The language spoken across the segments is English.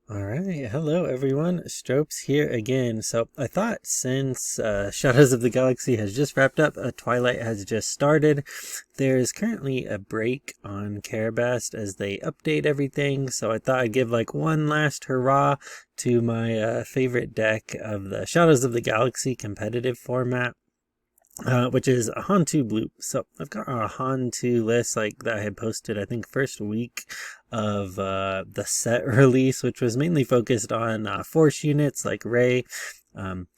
All right, hello everyone. Stropes here again. So I thought since Shadows of the Galaxy has just wrapped up, Twilight has just started. There's currently a break on Karabast as they update everything. So I thought I'd give like one last hurrah to my favorite deck of the Shadows of the Galaxy competitive format. Which is a Han 2 blue. So I've got a Han 2 list like that I had posted, I think, first week of the set release, which was mainly focused on force units like Rey. Um,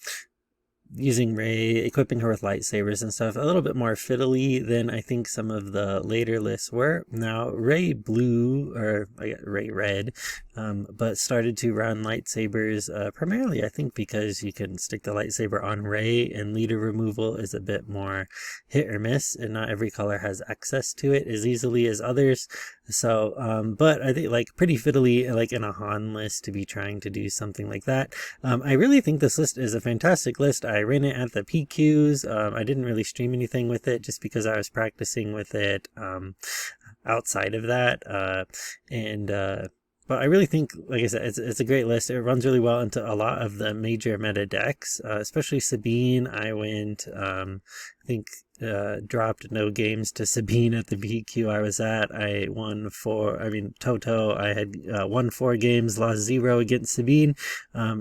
Using Rey, equipping her with lightsabers and stuff, a little bit more fiddly than I think some of the later lists were. Now, Rey Blue, or Rey Red, but started to run lightsabers primarily, I think, because you can stick the lightsaber on Rey, and leader removal is a bit more hit or miss, and not every color has access to it as easily as others. So, but I think like pretty fiddly, like in a Han list, to be trying to do something like that. I really think this list is a fantastic list. I ran it at the PQs. I didn't really stream anything with it just because I was practicing with it outside of that. But I really think, like I said, it's a great list. It runs really well into a lot of the major meta decks, especially Sabine. I went, I think, dropped no games to Sabine at the PQ I was at. I won Toto, I had won 4 games, lost 0 against Sabine.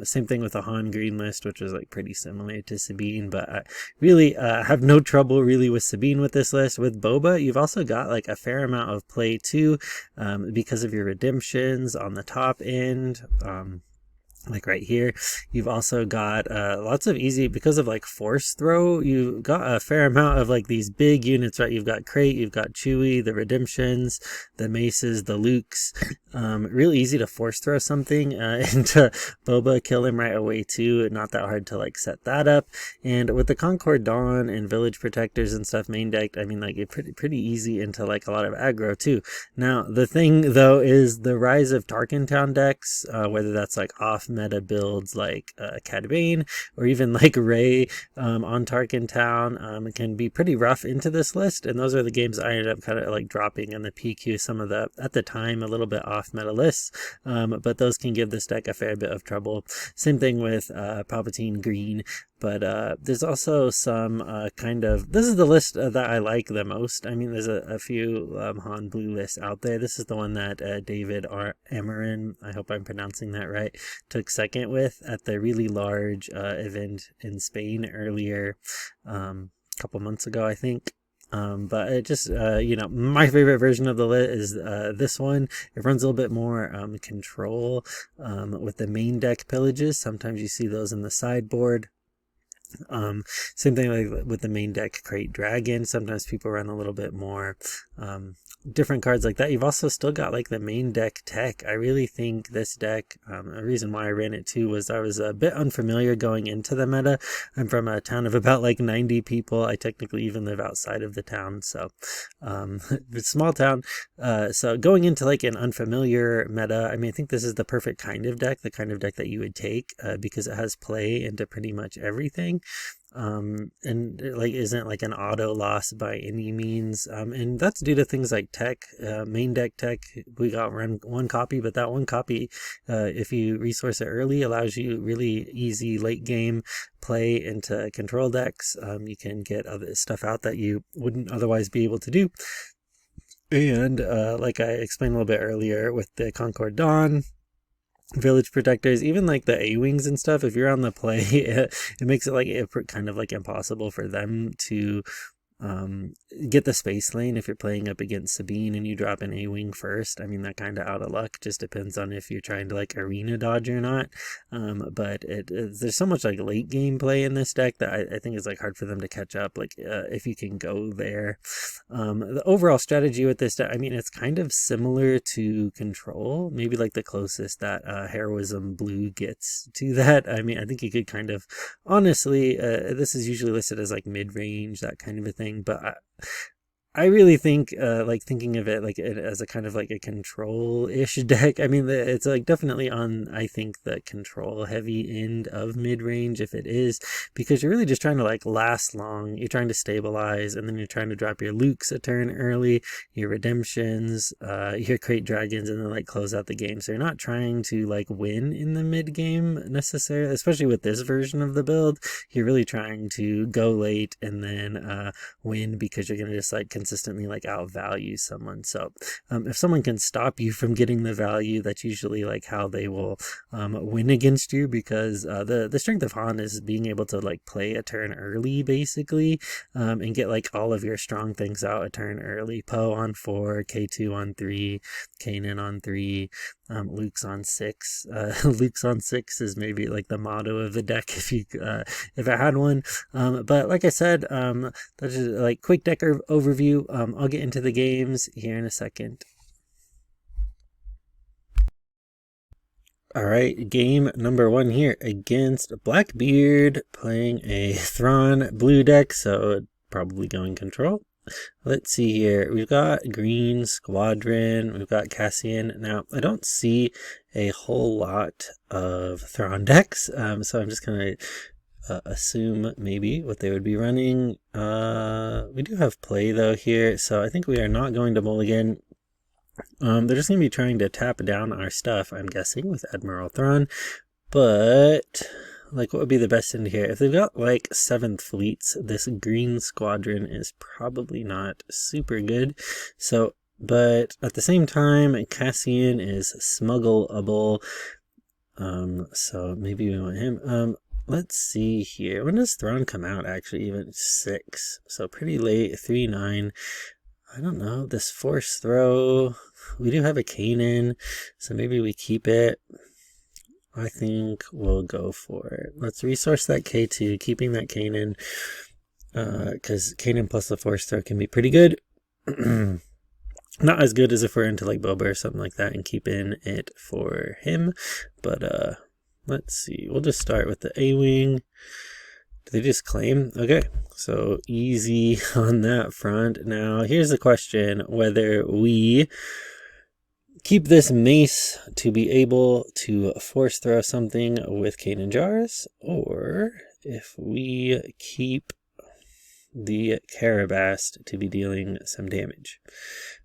Same thing with the Han Green list, which was like pretty similar to Sabine, but I really have no trouble really with Sabine with this list. With Boba, you've also got like a fair amount of play too, because of your redemptions on the top end. Like right here, you've also got lots of easy, because of like force throw, you've got a fair amount of like these big units, right? You've got Crate, you've got Chewie, the redemptions, the maces, the Lukes. Real easy to force throw something into Boba, kill him right away too. Not that hard to like set that up. And with the Concord Dawn and Village Protectors and stuff main decked, I mean, like it pretty easy into like a lot of aggro too. Now the thing though is the rise of Tarkin Town decks, whether that's like off meta builds like Cad Bane or even like Rey on Tarkin Town, can be pretty rough into this list, and those are the games I ended up kind of like dropping in the PQ, some of the at the time a little bit off meta lists, but those can give this deck a fair bit of trouble. Same thing with Palpatine Green. But there's also some this is the list that I like the most. I mean, there's a few Han Blue lists out there. This is the one that David Amarin, I hope I'm pronouncing that right, took second with at the really large event in Spain earlier, a couple months ago, I think. But it just, my favorite version of the lit is this one. It runs a little bit more control with the main deck pillages. Sometimes you see those in the sideboard. Same thing like with the main deck Crate Dragon. Sometimes people run a little bit more different cards like that. You've also still got like the main deck tech. I really think this deck, a reason why I ran it too was I was a bit unfamiliar going into the meta. I'm from a town of about like 90 people. I technically even live outside of the town, so it's a small town. So going into like an unfamiliar meta, I mean, I think this is the perfect kind of deck, the kind of deck that you would take, because it has play into pretty much everything. And it like isn't like an auto loss by any means, and that's due to things like tech, main deck tech. We got run one copy, but that one copy, if you resource it early, allows you really easy late game play into control decks. You can get other stuff out that you wouldn't otherwise be able to do. And like I explained a little bit earlier with the Concord Dawn, Village Protectors, even like the A-Wings and stuff, if you're on the play, it makes it like kind of like impossible for them to get the space lane if you're playing up against Sabine and you drop an A-Wing first. I mean, that kind of out of luck, just depends on if you're trying to like arena dodge or not. But there's so much like late game play in this deck that I think it's like hard for them to catch up, like if you can go there. The overall strategy with this deck, I mean, it's kind of similar to Control, maybe like the closest that Heroism Blue gets to that. I mean, I think you could kind of, honestly, this is usually listed as like mid-range, that kind of a thing, but I really think, like thinking of it like as a kind of like a control-ish deck. I mean, it's like definitely on, I think, the control heavy end of mid-range if it is, because you're really just trying to like last long. You're trying to stabilize, and then you're trying to drop your Lukes a turn early, your redemptions, your crate dragons, and then like close out the game. So you're not trying to like win in the mid game necessarily, especially with this version of the build. You're really trying to go late and then win, because you're gonna just like consistently like outvalue someone. So if someone can stop you from getting the value, that's usually like how they will win against you, because the strength of Han is being able to like play a turn early basically, and get like all of your strong things out a turn early. Poe on 4, K2 on 3, Kanan on 3, Luke's on 6. Luke's on 6 is maybe like the motto of the deck if it had one. But like I said, that's just like quick deck overview. I'll get into the games here in a second. All right, game number 1 here against Blackbeard, playing a Thrawn blue deck, so probably going control. Let's see here. We've got Green Squadron. We've got Cassian. Now, I don't see a whole lot of Thrawn decks, so I'm just going to assume maybe what they would be running. We do have play, though, here, so I think we are not going to mulligan. They're just going to be trying to tap down our stuff, I'm guessing, with Admiral Thrawn. But like, what would be the best end here? If they've got like 7th fleets, this Green Squadron is probably not super good. So, but at the same time, Cassian is smuggleable. So maybe we want him. Let's see here. When does Thrawn come out, actually? Even 6. So pretty late, 3-9. I don't know. This Force Throw. We do have a Kanan, so maybe we keep it. I think we'll go for it. Let's resource that K2, keeping that Kanan, because Kanan plus the Force Throw can be pretty good. Not as good as if we're into like Boba or something like that and keeping it for him. But let's see. We'll just start with the A-Wing. Do they just claim? Okay, so easy on that front. Now, here's the question, whether we keep this mace to be able to force throw something with Kanan Jarrus, or if we keep the Karabast to be dealing some damage.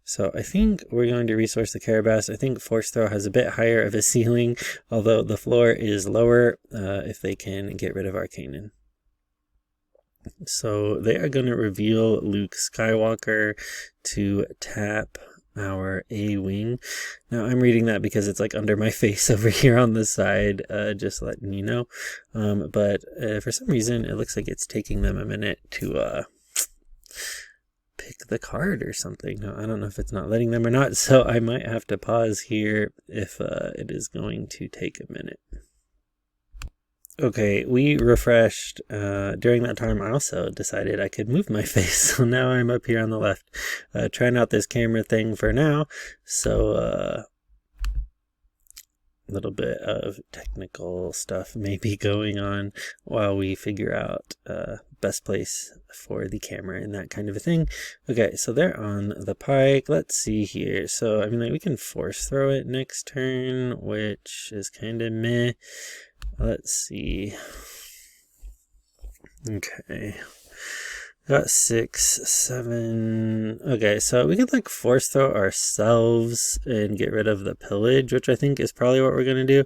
So I think we're going to resource the Karabast. I think Force Throw has a bit higher of a ceiling, although the floor is lower if they can get rid of our Kanan. So they are going to reveal Luke Skywalker to tap our A-Wing. Now I'm reading that because it's like under my face over here on the side, just letting you know. But for some reason it looks like it's taking them a minute to pick the card or something. Now, I don't know if it's not letting them or not, so I might have to pause here if it is going to take a minute. Okay, we refreshed. During that time, I also decided I could move my face, so now I'm up here on the left, trying out this camera thing for now. So a little bit of technical stuff may be going on while we figure out best place for the camera and that kind of a thing. Okay, so they're on the pike. Let's see here. So I mean, like, we can force throw it next turn, which is kind of meh. Let's see. Okay. Got 6, 7. Okay, so we could like force throw ourselves and get rid of the pillage, which I think is probably what we're going to do.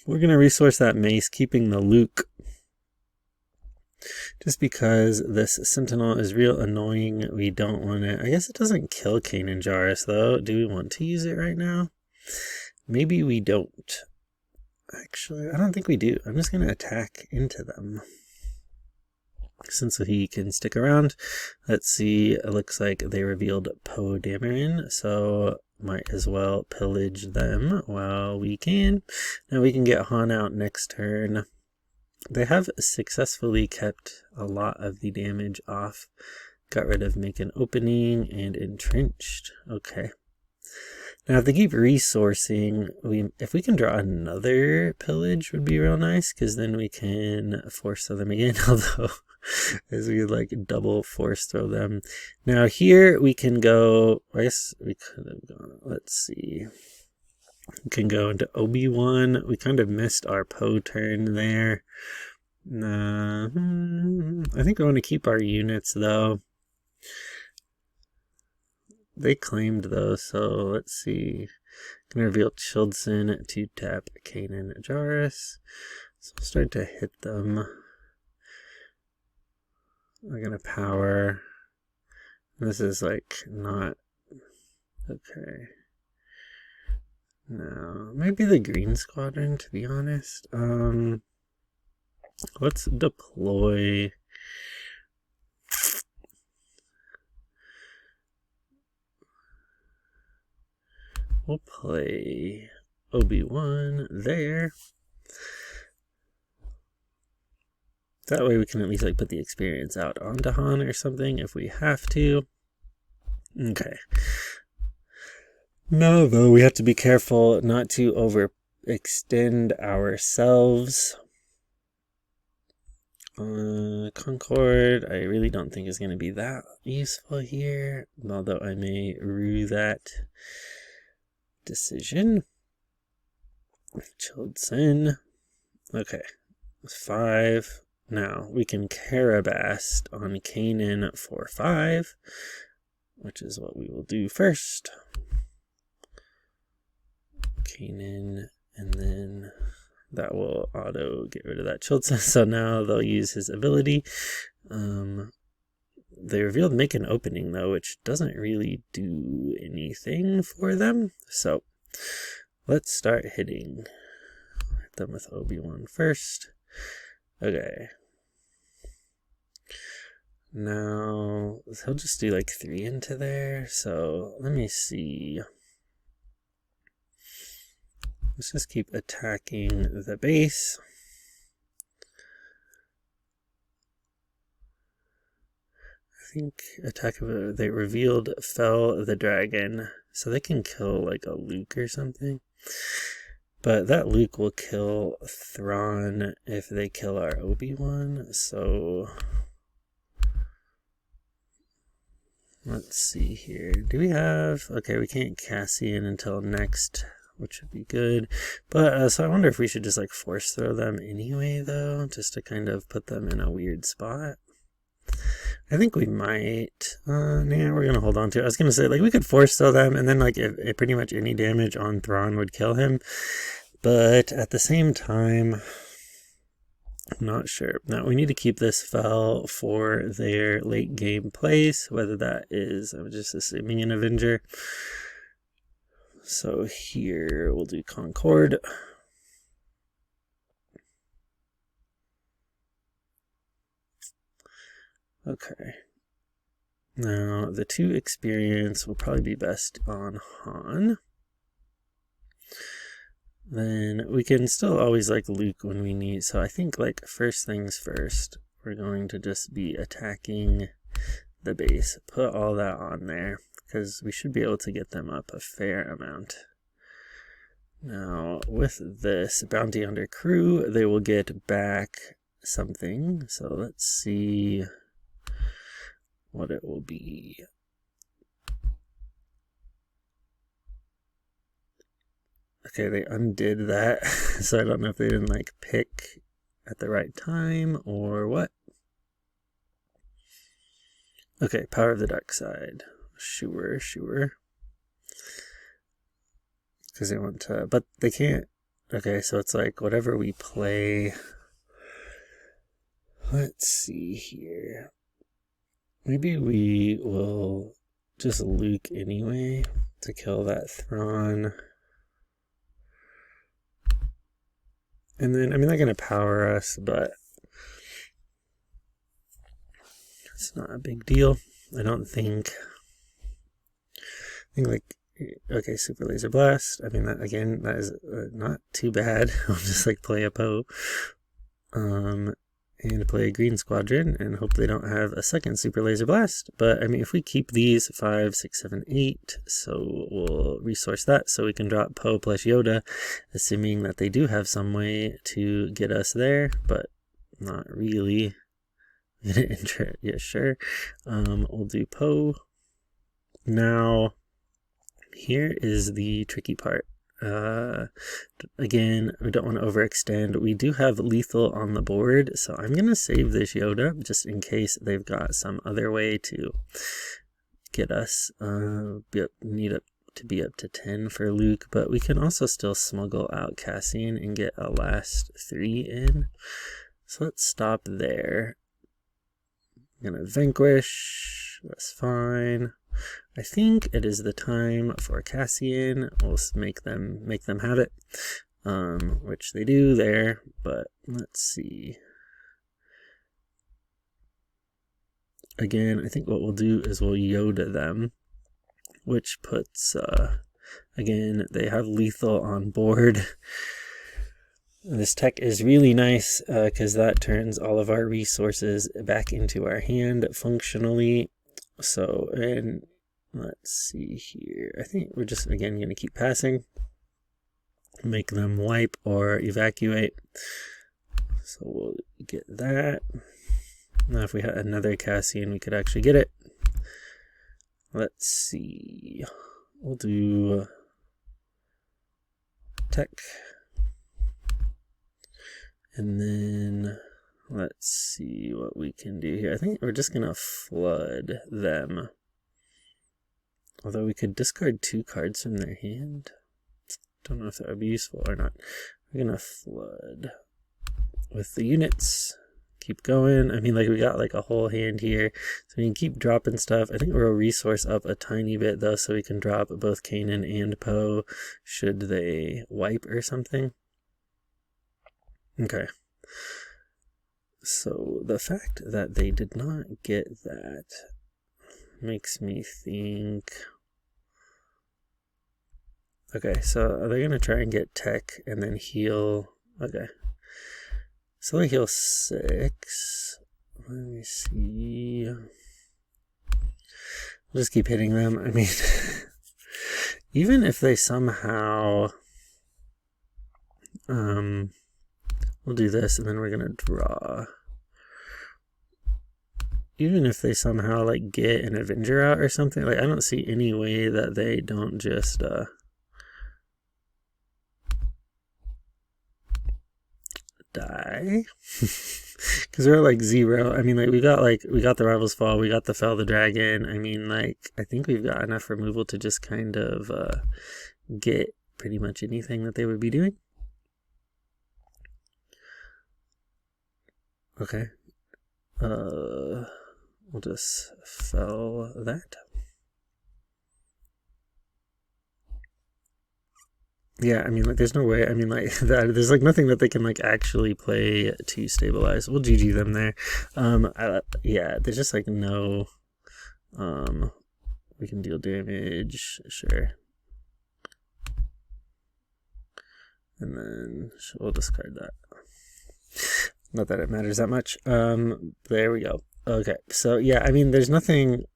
We're going to resource that mace, keeping the Luke. Just because this Sentinel is real annoying, we don't want it. I guess it doesn't kill Kanan Jarrus, though. Do we want to use it right now? Maybe we don't. Actually, I don't think we do. I'm just going to attack into them, since he can stick around. Let's see. It looks like they revealed Poe Dameron, so might as well pillage them while we can. Now we can get Han out next turn. They have successfully kept a lot of the damage off. Got rid of Make an Opening and Entrenched. Okay. Now, if they keep resourcing, if we can draw another pillage would be real nice, because then we can force them again, although as we like double force throw them. Now here we can go, I guess we could have gone, let's see. We can go into Obi-Wan. We kind of missed our Poe turn there. I think we want to keep our units though. They claimed though, so let's see. Gonna reveal Childson to tap Kanan Jarrus. So I'll start to hit them. We're gonna power. This is like not okay. No, maybe the Green Squadron, to be honest. Let's deploy. We'll play Obi-Wan there. That way we can at least like put the experience out onto Han or something if we have to. Okay. No, though, we have to be careful not to overextend ourselves. Concord, I really don't think is going to be that useful here, although I may rue that decision. Childson. Okay. 5. Now we can Karabast on Kanan for 5, which is what we will do first. Kanan, and then that will auto get rid of that Childson. So now they'll use his ability. They revealed make an opening though, which doesn't really do anything for them. So let's start hitting. Hit them with Obi-Wan first. Okay. Now he'll just do like 3 into there. So let me see. Let's just keep attacking the base. I think attack of they revealed fell the dragon, so they can kill like a Luke or something. But that Luke will kill Thrawn if they kill our Obi-Wan. So let's see here. Do we have? Okay, we can't Cassian until next, which would be good. But so I wonder if we should just like force throw them anyway, though, just to kind of put them in a weird spot. I think we might. Yeah, we're gonna hold on to it. I was gonna say like we could force throw them, and then like if pretty much any damage on Thrawn would kill him. But at the same time, I'm not sure. Now we need to keep this fell for their late game plays, whether that is, I'm just assuming, an Avenger. So here we'll do Concord. Okay. Now the 2 experience will probably be best on Han. Then we can still always like Luke when we need. So I think like first things first, we're going to just be attacking the base. Put all that on there because we should be able to get them up a fair amount. Now with this bounty hunter crew, they will get back something. So let's see what it will be. Okay, they undid that, so I don't know if they didn't like pick at the right time or what. Okay, Power of the Dark Side. Sure. Because they want to, but they can't. Okay, so it's like whatever we play. Let's see here. Maybe we will just Luke anyway to kill that Thrawn. And then, I mean, they're going to power us, but it's not a big deal. I don't think. I think, like, okay, Super Laser Blast. I mean, that, again, that is not too bad. I'll just, like, play a Poe. And play a Green Squadron and hope they don't have a second Super Laser Blast. But, I mean, if we keep these 5, 6, 7, 8, so we'll resource that so we can drop Poe plus Yoda, assuming that they do have some way to get us there, but not really. Yeah, sure. We'll do Poe. Now, here is the tricky part. Again, we don't want to overextend. We do have lethal on the board, so I'm going to save this Yoda just in case they've got some other way to get us. Need to be up to 10 for Luke, but we can also still smuggle out Cassian and get a last 3 in. So let's stop there. I'm going to vanquish. That's fine. I think it is the time for Cassian. We'll make them have it, which they do there. But let's see. Again, I think what we'll do is we'll Yoda them, which puts again, they have lethal on board. This tech is really nice because that turns all of our resources back into our hand functionally. So, and let's see here. I think we're just, again, going to keep passing. Make them wipe or evacuate. So we'll get that. Now if we had another Cassian, we could actually get it. Let's see. We'll do tech. And then let's see what we can do here. I think we're just going to flood them. Although we could discard 2 cards from their hand. Don't know if that would be useful or not. We're going to flood with the units. Keep going. I mean, like, we got like a whole hand here. So we can keep dropping stuff. I think we'll resource up a tiny bit though, so we can drop both Kanan and Poe should they wipe or something. Okay. So the fact that they did not get that makes me think... Okay, so they're going to try and get tech and then heal... Okay. So they heal 6. Let me see... We'll just keep hitting them. I mean, even if they somehow... We'll do this, and then we're going to draw. Even if they somehow, like, get an Avenger out or something, like, I don't see any way that they don't just, die. Because we're, like, 0. I mean, like, we got the Rival's Fall, we got the Fell the Dragon. I mean, like, I think we've got enough removal to just kind of, get pretty much anything that they would be doing. Okay. We'll just fell that. Yeah, I mean, like, there's no way. I mean, like, there's like nothing that they can like actually play to stabilize. We'll GG them there. Yeah, there's just like no. We can deal damage, sure. And then we'll discard that. Not that it matters that much. There we go. Okay, so yeah, I mean, there's nothing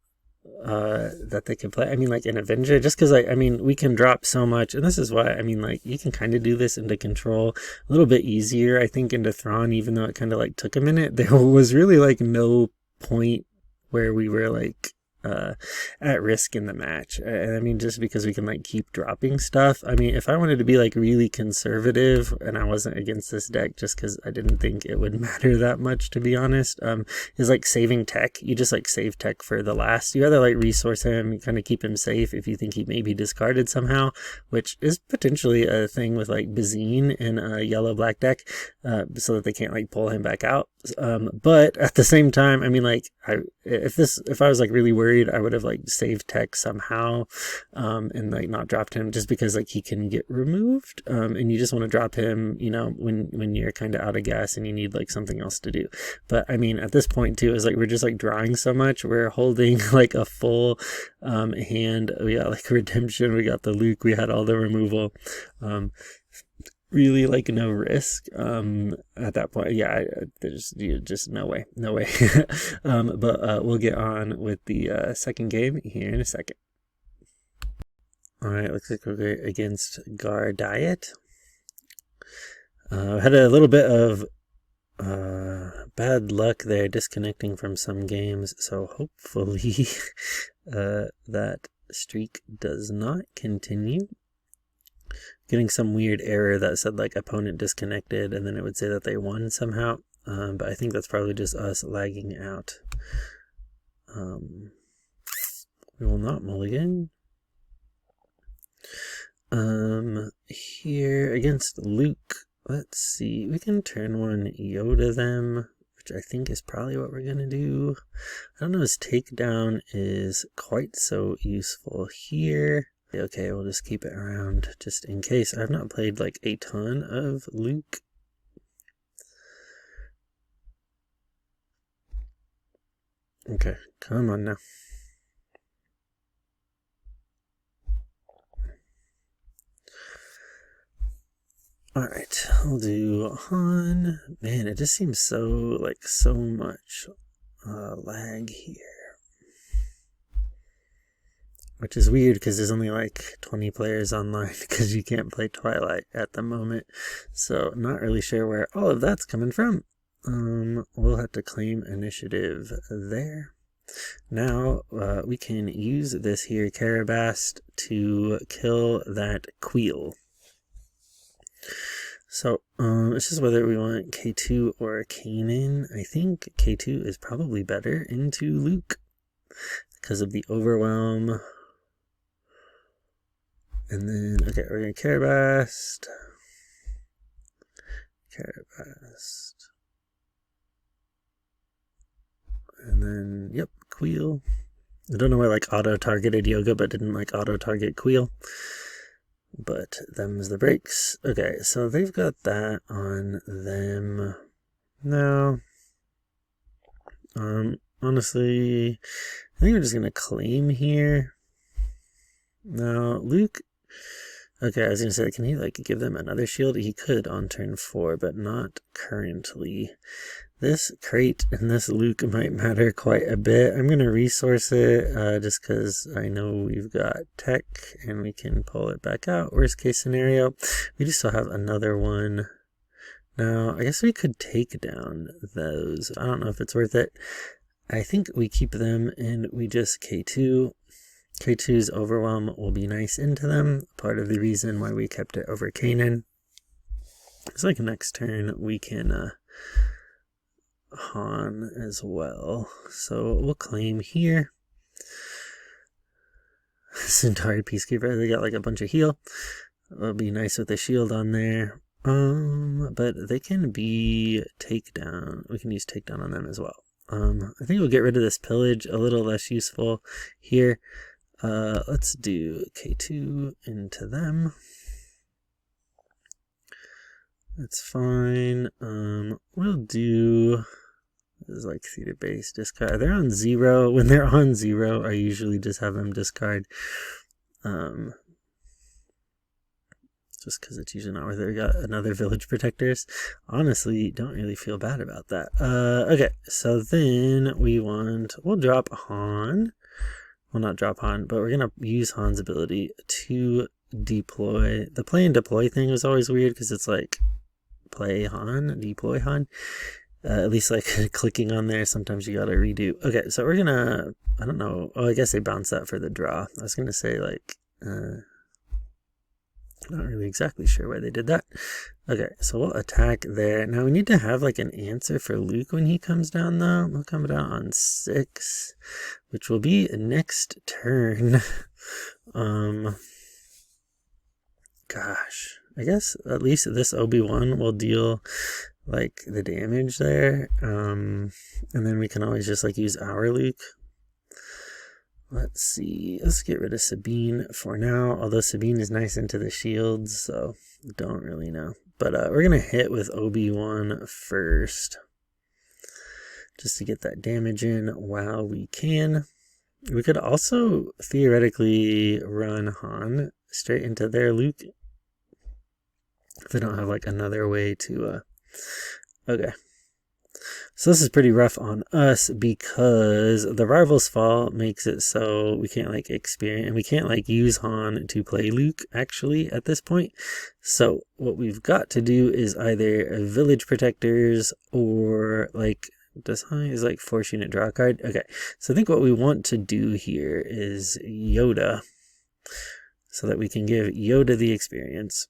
that they can play. I mean, like an Avenger, just because, like, I mean, we can drop so much, and this is why, I mean, like, you can kind of do this into Control a little bit easier, I think, into Thrawn, even though it kind of, like, took a minute. There was really, like, no point where we were, like, at risk in the match. And I mean, just because we can like keep dropping stuff. I mean, if I wanted to be like really conservative and I wasn't against this deck just because I didn't think it would matter that much, to be honest, is like saving tech. You just like save tech for the last. You either like resource him, you kind of keep him safe if you think he may be discarded somehow, which is potentially a thing with like Bazine in a yellow-black deck, so that they can't like pull him back out. But at the same time, I mean, like, if I was like really worried, I would have like saved tech somehow, and like not dropped him, just because like he can get removed, and you just want to drop him, you know, when you're kind of out of gas and you need like something else to do. But I mean, at this point too, is like we're just like drawing so much, we're holding like a full hand. We got like redemption, we got the Luke, we had all the removal. Really like no risk at that point. Yeah, there's just no way. But we'll get on with the second game here in a second. All right, looks like we're against Gar Diet. Had a little bit of bad luck there disconnecting from some games, so hopefully that streak does not continue. Getting some weird error that said like opponent disconnected, and then it would say that they won somehow, but I think that's probably just us lagging out. We will not mulligan. Here against Luke, let's see, we can turn one Yoda them, which I think is probably what we're gonna do. I don't know, his takedown is quite so useful here. Okay, we'll just keep it around just in case. I've not played like a ton of Luke. Okay, come on now. Alright, I'll do Han. Man, it just seems so much lag here. Which is weird because there's only like 20 players online because you can't play Twilight at the moment. So not really sure where all of that's coming from. We'll have to claim initiative there. Now we can use this here Karabast to kill that Queel. So, it's just whether we want K2 or Kanan. I think K2 is probably better into Luke because of the overwhelm. And then, okay, we're going to Karabast. And then, yep, Queel. I don't know why like auto-targeted Yoga, but didn't like auto-target Queel. But them's the breaks. Okay, so they've got that on them now. Honestly, I think we're just gonna claim here. Now, Luke. Okay, I was gonna say, can he like give them another shield? He could on turn 4, but not currently. This crate and this Luke might matter quite a bit. I'm going to resource it just because I know we've got tech and we can pull it back out. Worst case scenario, we do still have another one. Now, I guess we could take down those. I don't know if it's worth it. I think we keep them and we just K2. K2's overwhelm will be nice into them. Part of the reason why we kept it over Kanan. It's like next turn we can... Han as well. So we'll claim here. Centauri Peacekeeper, they got like a bunch of heal. It'll be nice with the shield on there. But they can be takedown. We can use takedown on them as well. I think we'll get rid of this pillage, a little less useful here. Let's do K2 into them. That's fine. We'll do... This is like theater base discard. They're on 0. When they're on 0, I usually just have them discard. Just because it's usually not worth it. We got another village protectors. Honestly, don't really feel bad about that. Okay, so then we'll drop Han. Well, not drop Han, but we're gonna use Han's ability to deploy. The play and deploy thing was always weird because it's like play Han, deploy Han. At least like clicking on there, sometimes you gotta redo. Okay, so we're gonna, I don't know. Oh, I guess they bounced that for the draw. I was gonna say like, not really exactly sure why they did that. Okay, so we'll attack there. Now we need to have like an answer for Luke when he comes down though. We'll come down on 6, which will be next turn. Gosh, I guess at least this Obi-Wan will deal like the damage there. And then we can always just like use our Luke. Let's see. Let's get rid of Sabine for now. Although Sabine is nice into the shields, so don't really know. But we're going to hit with Obi-Wan first. Just to get that damage in while we can. We could also theoretically run Han straight into their Luke. If they don't have like another way to... Okay. So this is pretty rough on us because the Rivals Fall makes it so we can't like experience, and we can't like use Han to play Luke actually at this point. So what we've got to do is either Village Protectors or like, does Han is like Force Unit draw a card? Okay, so I think what we want to do here is Yoda, so that we can give Yoda the experience.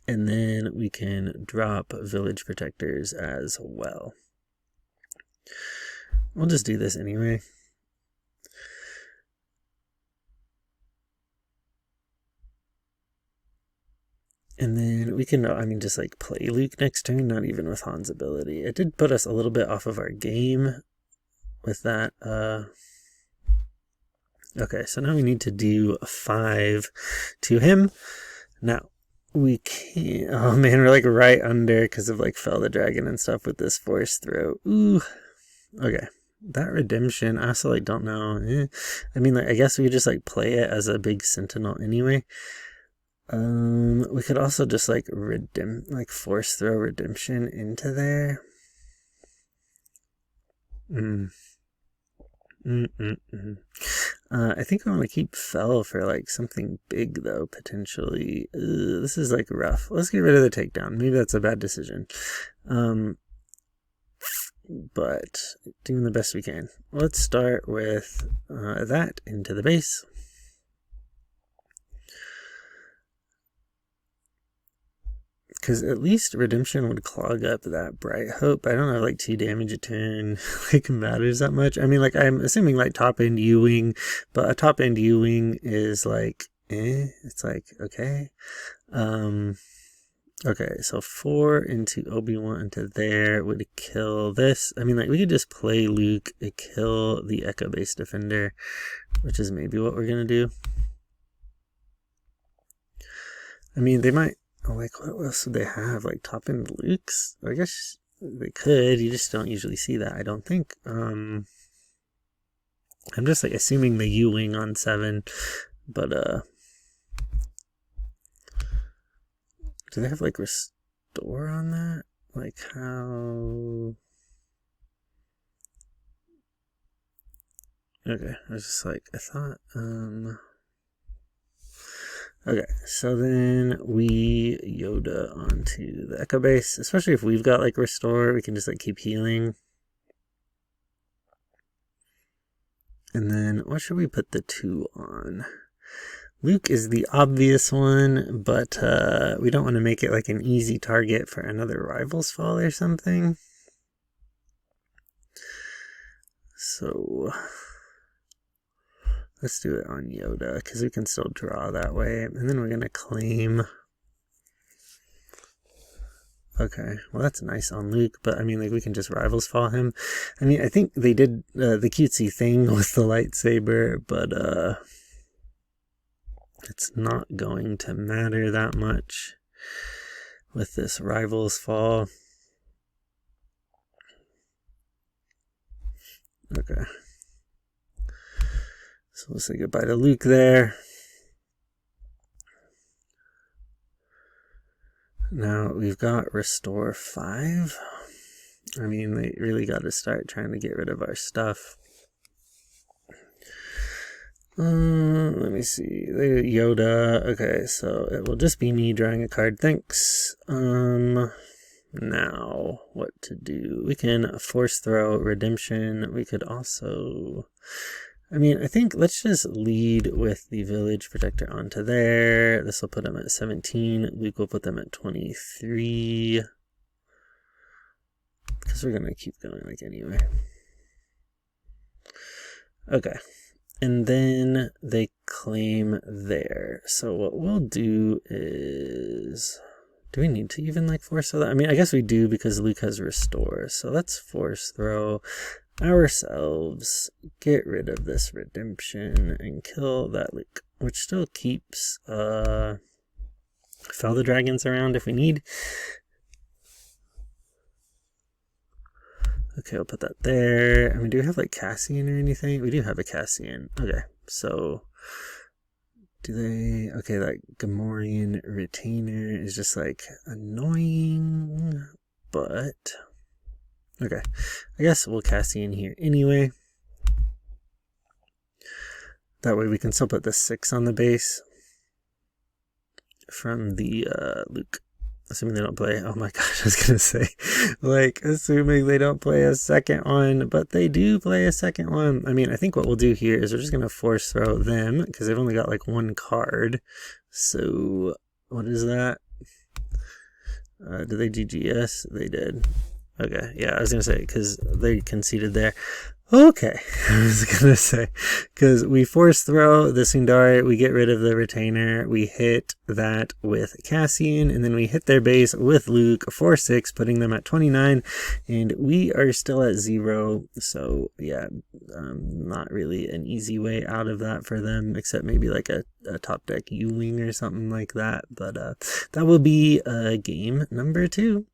And then we can drop Village Protectors as well. We'll just do this anyway. And then we can, I mean, just like play Luke next turn, not even with Han's ability. It did put us a little bit off of our game with that. Okay, so now we need to do 5 to him. Now, we can't, oh man, we're like right under because of like Fell the Dragon and stuff with this Force Throw. Ooh, okay. That redemption, I also like don't know. I mean, like, I guess we could just like play it as a big Sentinel anyway. We could also just like Force Throw redemption into there. I think I want to keep Fell for like something big though, potentially. This is like rough. Let's get rid of the takedown. Maybe that's a bad decision. But doing the best we can. Let's start with that into the base. Because at least redemption would clog up that Bright Hope. I don't have like 2 damage a turn like matters that much. I mean, like I'm assuming like top end U-wing, but a top end U-wing is like it's like okay. Okay, so 4 into Obi-Wan into there would kill this. I mean, like we could just play Luke, kill the Echo Base Defender, which is maybe what we're gonna do. I mean, they might. Like, what else would they have? Like, top-end Lukes? I guess they could. You just don't usually see that, I don't think. I'm just, like, assuming the U-wing on 7. But, do they have, like, restore on that? Like, how... Okay, I was just like, I thought, Okay, so then we Yoda onto the Echo Base, especially if we've got like Restore, we can just like keep healing. And then what should we put the 2 on? Luke is the obvious one, but we don't want to make it like an easy target for another Rivals Fall or something. So... let's do it on Yoda, because we can still draw that way. And then we're going to claim... Okay, well that's nice on Luke, but I mean, like, we can just Rivals Fall him. I mean, I think they did the cutesy thing with the lightsaber, but it's not going to matter that much with this Rivals Fall. Okay. So we'll say goodbye to Luke there. Now we've got Restore 5. I mean, they really got to start trying to get rid of our stuff. Let me see. Yoda. Okay, so it will just be me drawing a card. Thanks. Now, what to do? We can Force Throw redemption. We could also... I mean, I think let's just lead with the Village Protector onto there. This will put them at 17. Luke will put them at 23. Because we're going to keep going like anyway. Okay. And then they claim there. So what we'll do is... do we need to even like Force Throw that? I mean, I guess we do because Luke has Restore. So let's Force Throw ourselves, get rid of this redemption, and kill that Luke, which still keeps Fell the Dragons around if we need. Okay, I'll put that there. I mean, do we have like Cassian or anything? We do have a Cassian. Okay, so do they... okay, that Gamorrean retainer is just like annoying, but Okay, I guess we'll Cassian here anyway. That way we can still put the 6 on the base from the Luke. Assuming they don't play, oh my gosh, I was gonna say, like, assuming they don't play a second one, but they do play a second one. I mean, I think what we'll do here is we're just gonna force throw them, because they've only got like 1 card. So, what is that? Did they GGS? They did. Okay, yeah, I was gonna say, because they conceded there. Okay, I was gonna say, because we force throw the Sundari, we get rid of the retainer, we hit that with Cassian, and then we hit their base with Luke, 4-6, putting them at 29, and we are still at 0, so yeah, not really an easy way out of that for them, except maybe like a top deck U-Wing or something like that, but that will be game number 2.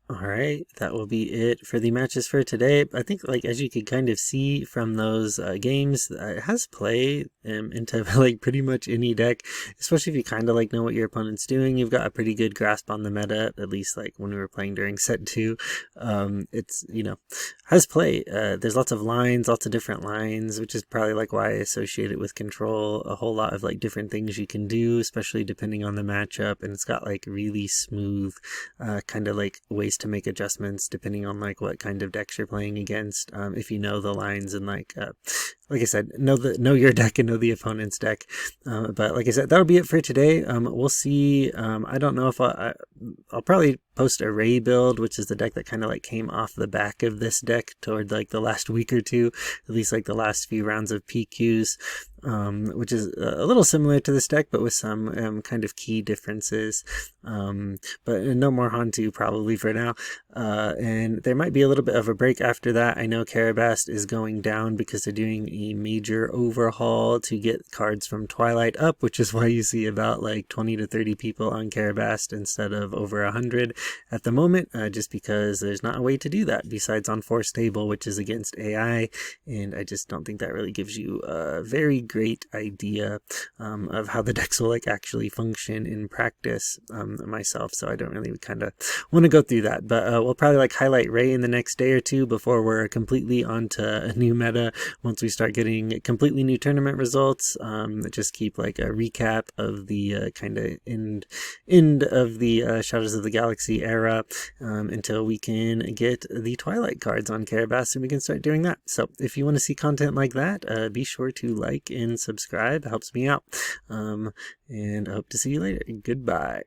Alright, that will be it for the matches for today. I think, like, as you could kind of see from those games, it has play into, like, pretty much any deck, especially if you kind of, like, know what your opponent's doing. You've got a pretty good grasp on the meta, at least, like, when we were playing during set 2. It's, you know, has play. There's lots of lines, lots of different lines, which is probably, like, why I associate it with control. A whole lot of, like, different things you can do, especially depending on the matchup, and it's got, like, really smooth, kind of, like, ways to make adjustments depending on like what kind of decks you're playing against, if you know the lines and like I said, know your deck and know the opponent's deck. But like I said, that'll be it for today. We'll see. I don't know if I'll probably post a Ray build, which is the deck that kind of like came off the back of this deck toward like the last week or two, at least like the last few rounds of PQs, which is a little similar to this deck, but with some kind of key differences. But no more Hantu probably for now. And there might be a little bit of a break after that. I know Karabast is going down because they're doing a major overhaul to get cards from Twilight up, which is why you see about like 20 to 30 people on Karabast instead of over 100 at the moment, just because there's not a way to do that besides on Force Table, which is against AI, and I just don't think that really gives you a very great idea of how the decks will like actually function in practice myself, so I don't really kind of want to go through that, but we'll probably like highlight Ray in the next day or two before we're completely onto a new meta. Once we start getting completely new tournament results, just keep like a recap of the kind of end of the Shadows of the Galaxy era until we can get the Twilight cards on Karabast, and we can start doing that. So if you want to see content like that, be sure to like and subscribe. It helps me out, and I hope to see you later. Goodbye.